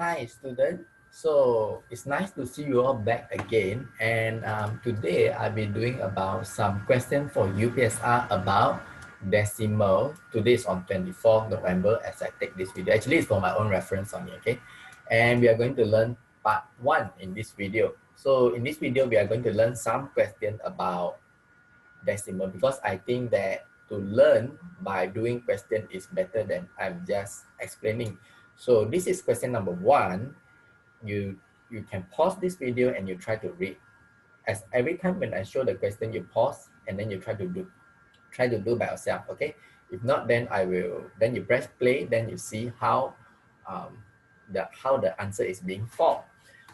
Hi student, so it's nice to see you all back again, and today I'll be doing about some question for UPSR about decimal. Today is on 24th November as I take this video. Actually it's for my own reference only, okay? And we are going to learn part 1 in this video. So in this video we are going to learn some question about decimal because I think that to learn by doing question is better than I'm just explaining. So this is question number 1. You can pause this video and you try to read. As every time when I show the question, you pause and then you try to do by yourself. Okay. If not, then I will. Then you press play. Then you see um, how the answer is being formed.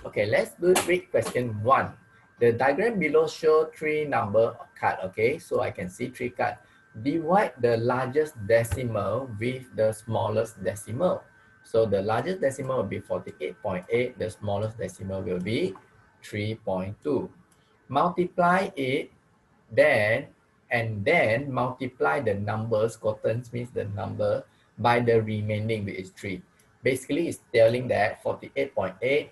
Okay. Let's do read question 1. The diagram below show 3 number card. Okay. So I can see 3 cards. Divide the largest decimal with the smallest decimal. So the largest decimal will be 48.8. The smallest decimal will be 3.2. Multiply it, then multiply the numbers, quotients means the number, by the remaining, which is 3. Basically, it's telling that 48.8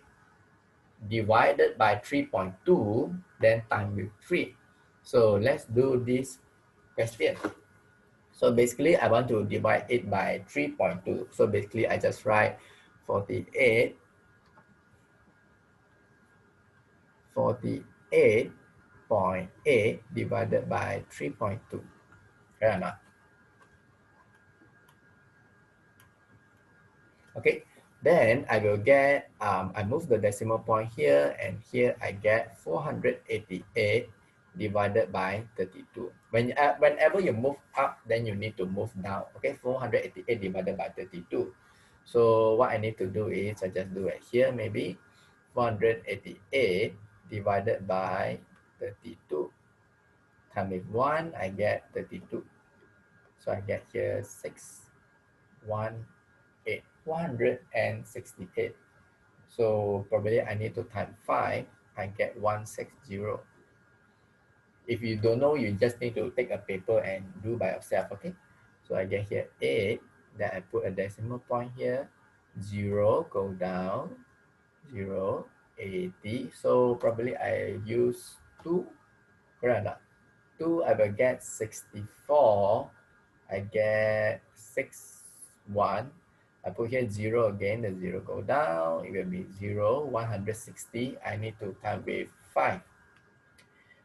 divided by 3.2, then times with 3. So let's do this question. So basically, I want to divide it by 3.2. So basically, I just write 48 48.8 divided by 3.2. Right or not? Okay. Then I will get, I move the decimal point here, and here I get 488 divided by 32. Whenever you move up, then you need to move down. Okay, 488 divided by 32. So what I need to do is I just do it here, maybe 488 divided by 32. Times with 1, I get 32. So I get here 618, 168. So probably I need to times 5, I get 160. If you don't know, you just need to take a paper and do by yourself, okay? So I get here 8, then I put a decimal point here, 0, go down, 0, 80. So probably I use 2, correct? 2, I will get 64. I get 6, 1. I put here 0 again, the 0 go down. It will be 0, 160. I need to time with 5.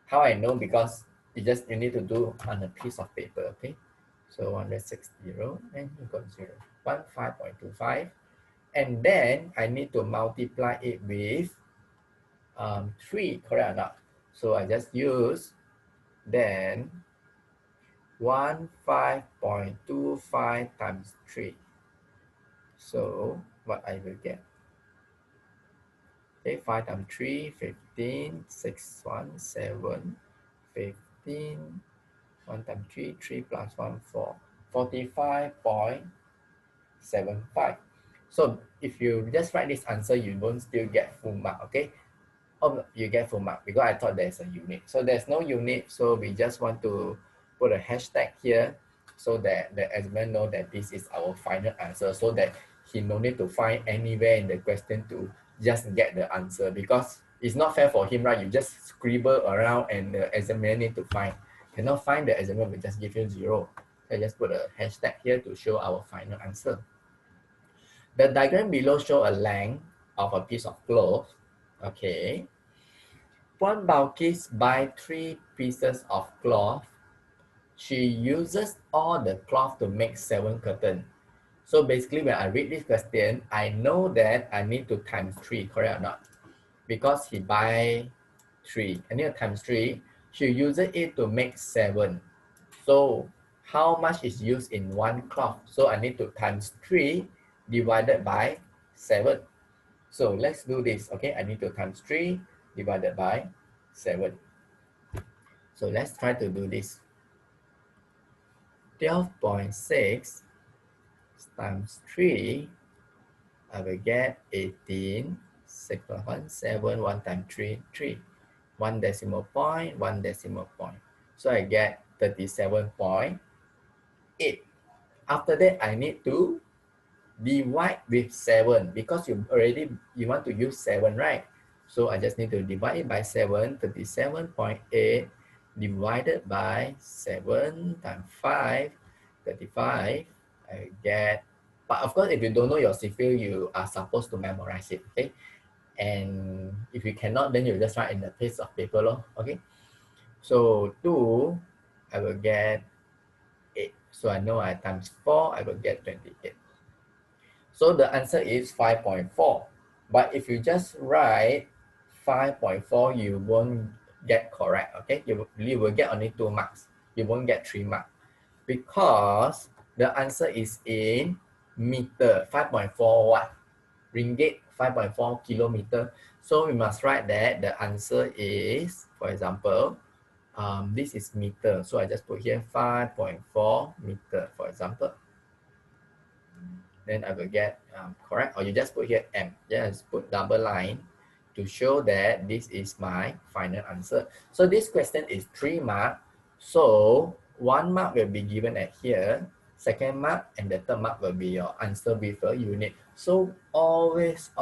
How I know? Because you need to do on a piece of paper, okay? So 160, and you got 0, 15.25. And then I need to multiply it with 3, correct or not? So I just use then 15.25 times 3. So what I will get? Okay, 5 times 3, 15, 6, 1, 7, 15, 1 times 3, 3 plus 1, 4, 45.75. So if you just write this answer, you won't still get full mark, okay? Oh, you get full mark because I thought there's a unit. So there's no unit, so we just want to put a hashtag here so that the examiner know that this is our final answer, so that he no need to find anywhere in the question to just get the answer, because it's not fair for him, right? You just scribble around and the examiner need to find. Cannot find, the examiner will just give you 0. So I just put a hashtag here to show our final answer. The diagram below show a length of a piece of cloth. Okay. One Balkis buy 3 pieces of cloth. She uses all the cloth to make 7 curtains. So basically, when I read this question, I know that I need to times 3, correct or not? Because he buy 3, I need to times 3. She uses it to make 7. So how much is used in 1 cloth? So I need to times 3 divided by 7. So let's do this, okay? I need to times 3 divided by 7. So let's try to do this. 12.6 times 3, I will get 18. 6 plus 1, 7, 1 times 3, 3. 1 decimal point, 1 decimal point. So I get 37.8. After that, I need to divide with 7 because you want to use 7, right? So I just need to divide it by 7, 37.8 divided by 7 times 5, 35. I get, but of course, if you don't know your CPU, you are supposed to memorize it, okay? And if you cannot, then you just write in the piece of paper, okay? So 2, I will get 8. So I know I times 4, I will get 28. So the answer is 5.4. But if you just write 5.4, you won't get correct, okay? You will get only 2 marks. You won't get 3 marks. Because the answer is in meter, 5.4 what? Ringgit, 5.4 kilometer. So we must write that the answer is, for example, this is meter. So I just put here 5.4 meter, for example. Then I will get correct, or you just put here M. Just put double line to show that this is my final answer. So this question is 3 marks. So 1 mark will be given at here, 2nd mark, and the 3rd mark will be your answer with a unit. So always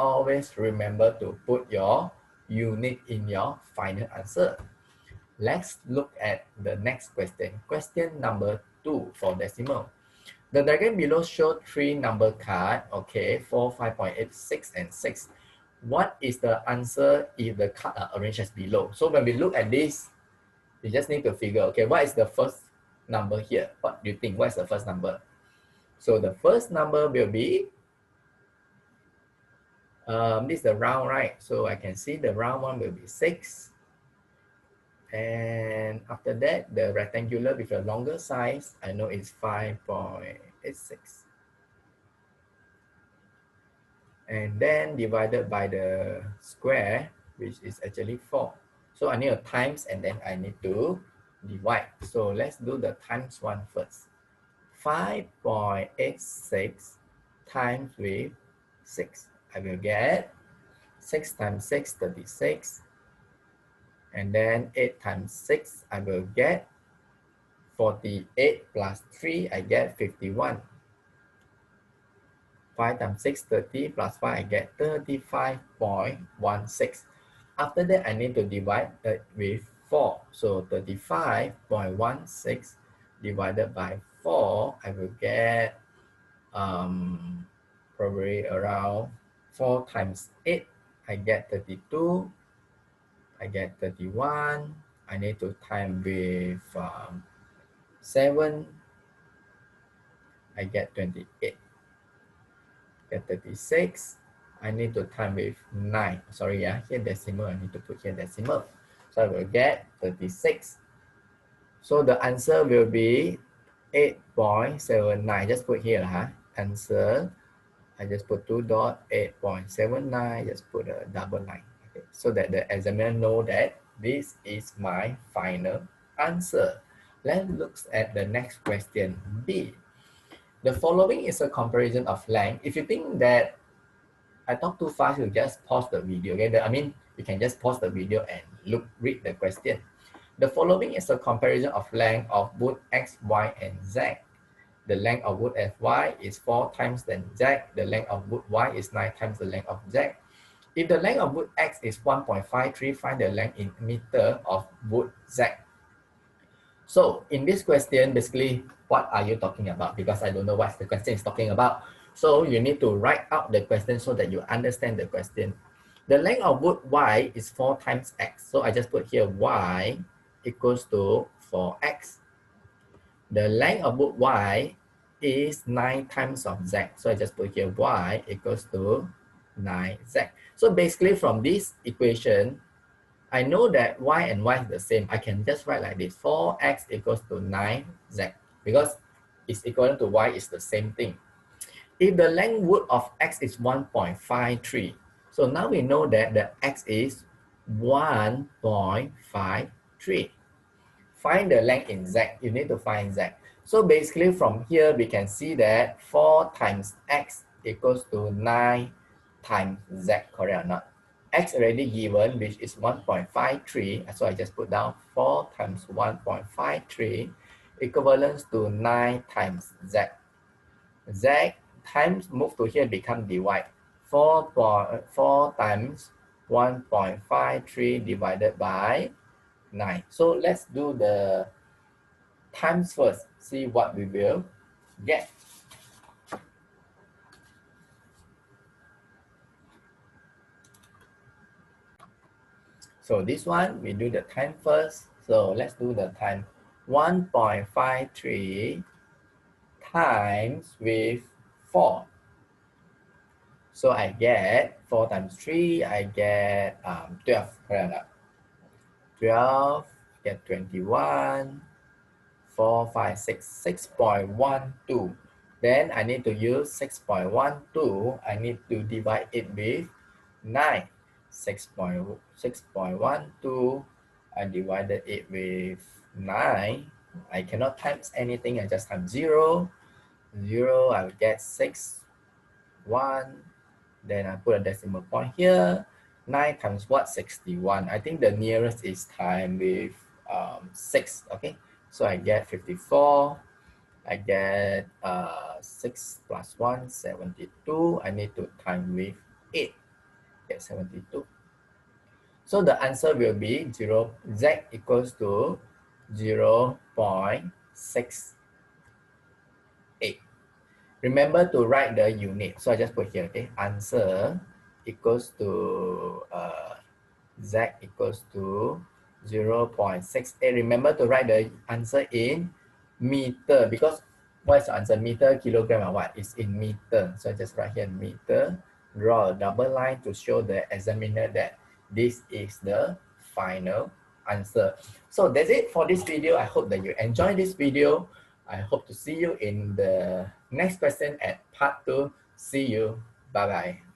remember to put your unit in your final answer. Let's look at the next question. Question number 2 for decimal. The diagram below shows 3 number cards, okay, 4, 5.8, 6, and 6. What is the answer if the cards are arranged as below? So when we look at this, you just need to figure, okay, what is the first number here? What do you think? What is the first number? So the first number will be, this is the round, right? So I can see the round one will be 6. And after that, the rectangular with a longer size, I know it's 5.86. And then divided by the square, which is actually 4. So I need a times and then I need to divide. So let's do the times one first. 5.86 times with 6. I will get 6 times 6, 36. And then 8 times 6, I will get 48 plus 3, I get 51. 5 times 6, 30 plus 5, I get 35.16. After that, I need to divide it with 4. So 35.16 divided by 4, I will get probably around 4 times 8, I get 32. I get 31. I need to time with 7. I get 28. Get 36. I need to time with 9. Sorry, yeah, here decimal. I need to put here decimal. So I will get 36. So the answer will be 8.79. Just put here, answer. I just put 2 dot 8.79. Just put a double line. Okay, so that the examiner know that this is my final answer. Let's look at the next question, B. The following is a comparison of length. If you think that I talk too fast, you just pause the video. Okay? I mean, you can just pause the video and read the question. The following is a comparison of length of wood X, Y, and Z. The length of wood Fy is 4 times the Z. The length of wood Y is 9 times the length of Z. If the length of wood X is 1.53, find the length in meter of wood Z. So in this question, basically, what are you talking about? Because I don't know what the question is talking about. So you need to write out the question so that you understand the question. The length of wood Y is 4 times X. So I just put here Y equals to 4X. The length of wood Y is 9 times of Z. So I just put here Y equals to 9Z. So basically from this equation, I know that Y and Y is the same. I can just write like this, 4X equals to 9Z, because it's equivalent to Y is the same thing. If the length wood of X is 1.53, so now we know that the X is 1.53. Find the length in Z. You need to find Z. So basically from here, we can see that 4 times X equals to 9 times Z, correct or not? X already given, which is 1.53. So I just put down 4 times 1.53 equivalent to 9 times Z. Z times move to here become divide. 4 times 1.53 divided by 9. So let's do the times first, see what we will get. So this one, we do the time first. So let's do the time. 1.53 times with 4. So I get 4 times 3, I get 12. Correct? 12, get 21, 4, 5, 6, 6.12. Then I need to use 6.12. I need to divide it with 9. 6.12. I divided it with 9. I cannot times anything. I just times 0. 0, I will get 6, 1. Then I put a decimal point here. 9 times what? 61. I think the nearest is time with 6. Okay, so I get 54. I get 6 plus 1, 72. I need to time with 8. Get 72. So the answer will be z equals to 0.68. Remember to write the unit. So I just put here, okay? Answer equals to z equals to 0.68. Remember to write the answer in meter, because what is the answer? Meter, kilogram, or what? It's in meter. So I just write here meter. Draw a double line to show the examiner that this is the final answer. So that's it for this video. I hope that you enjoyed this video. I hope to see you in the next question at part 2. See you. Bye-bye.